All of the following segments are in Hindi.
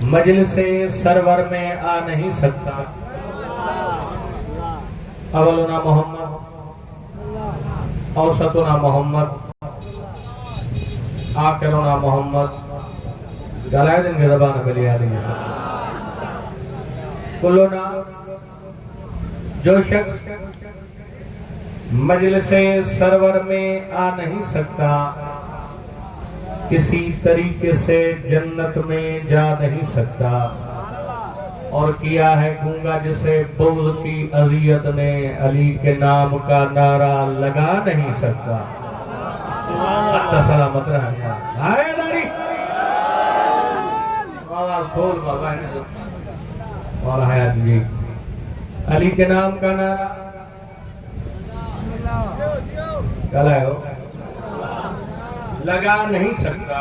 मजलिसे सरवर में आ नहीं सकता। अवलुना मोहम्मद, औसतुना मोहम्मद, आखिरुना मोहम्मद, गलाए दिन के ज़बान में लिया नहीं सकता। कुल्लुना, जो शख्स मजलिसे सरवर में आ नहीं सकता, किसी तरीके से जन्नत में जा नहीं सकता, और किया है गूंगा जिसे बुग़्ज़ की अज़ियत ने अली के नाम का नारा लगा नहीं सकता। सलामत रहना हैदरी, आवाज खोल बाबा और हयात जी। अली के नाम का नारा चलाओ लगा नहीं सकता।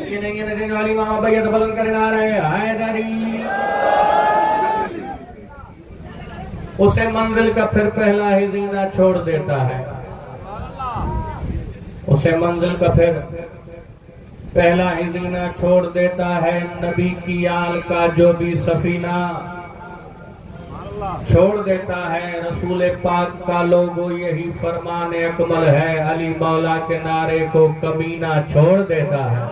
ये नहीं है देने वाली मामा भैया तो बुलंद करना आ रहे हैदरी। उसे मंजिल का फिर पहला ही जीना छोड़ देता है। उसे मंजिल का फिर पहला ही जीना छोड़ देता है। नबी की आल का जो भी सफीना छोड़ देता है। रसूल पाक का लोगो यही फरमाने अकमल है। अली मौला के नारे को कमीना छोड़ देता है।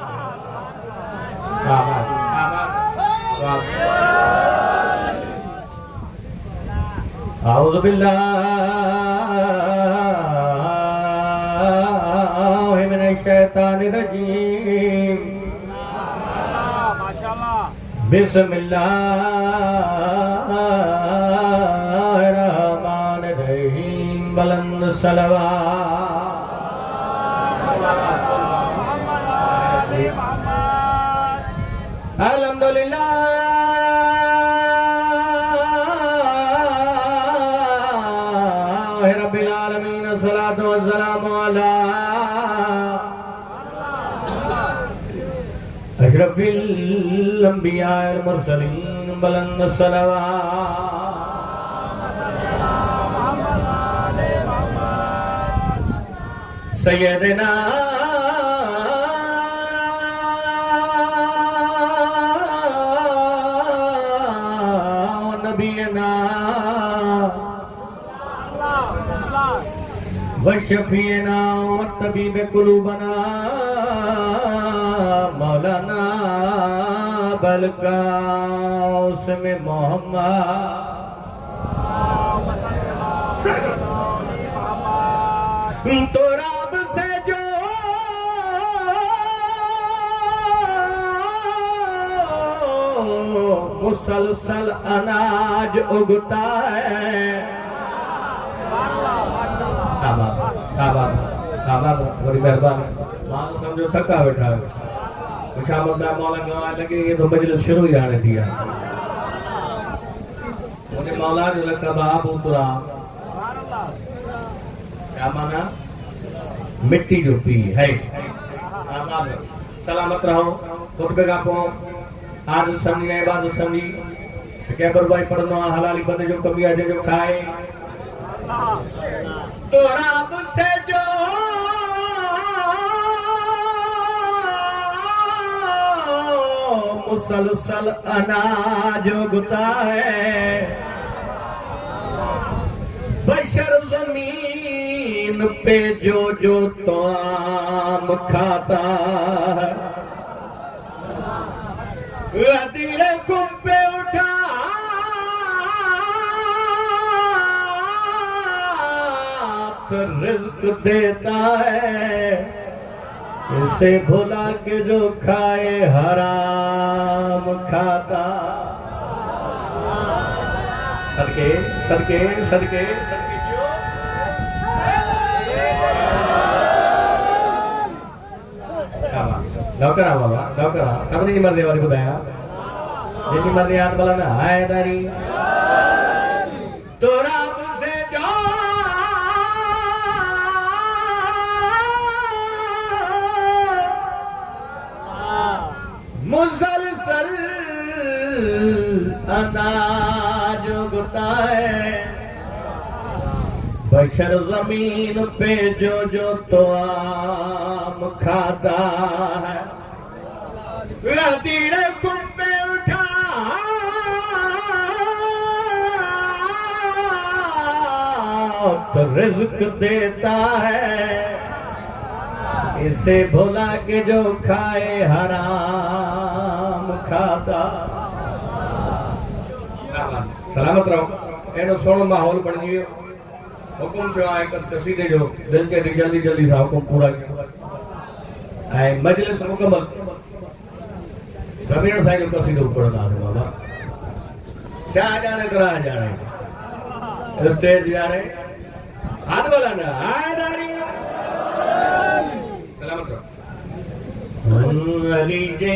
औज़ु बिल्लाहि मिनश शैतानिर रजीम। बिस्मिल्लाहिर्रहमानिर्रहीम। बुलंद सलवात। अल्हम्दुलिल्लाह रब्बिल आलमीन। अस्सलातु वस्सलामु अला अशरफिल अंबिया वल मुरसलीन। बुलंद सलवात। सय्यदना नबीना वशफीना वतबीब कुलूबना मौलाना बलकास में मोहम्मद। तो रब से जो मुसलसल अनाज उगता है। बड़ी मेहरबानी। मां समझो थका बैठा है। शामत मौला गवा लगे ये तो मजलिस शुरू ही आने थी। मुझे मौला जो लगता बाब उतरा क्या माना? मिट्टी जो पी है। सलामत रहो। खुतबे का पो आज समझी ने बात समझी क्या पर भाई पढ़नो हलाली बंदे जो कमी आज जो खाए। तो रब से जो मुसलसल अनाज उगता है। बशर जमीन पे जो जो तआम खाता है। अदीरे कुम पे उठा रिज़्क़ देता है। इसे भुला के जो खाए हराम खाता। सदके सदके सदके सदके क्यों? नौकरा बाबा नौकरा सबने मर्जी वाली बताया। जिनकी मर्जी हाथ बला ना हैदरी। तो रब से जो मुसलसल अनाज उगता है। बशर जमीन पे जो जो तआम खाता है। तीरे कुंभे उठा तो रिज़्क देता है, इसे भुला के जो खाए हराम खाता। सलामत रहो। एनो सोनो माहौल बन गयो। हुकुम जो आहे कसीदे जो दिल के जल्दी जल्दी सा हुकुम पूरा कयो। ऐं मजलिस मुकम्मल ज़मीन साईं जो कसीदो पढ़ंदासीं बाबा। छा जाने तरा जाने स्टेज जाने हाथ बोलाना आदारी सलामत रहो। अली जे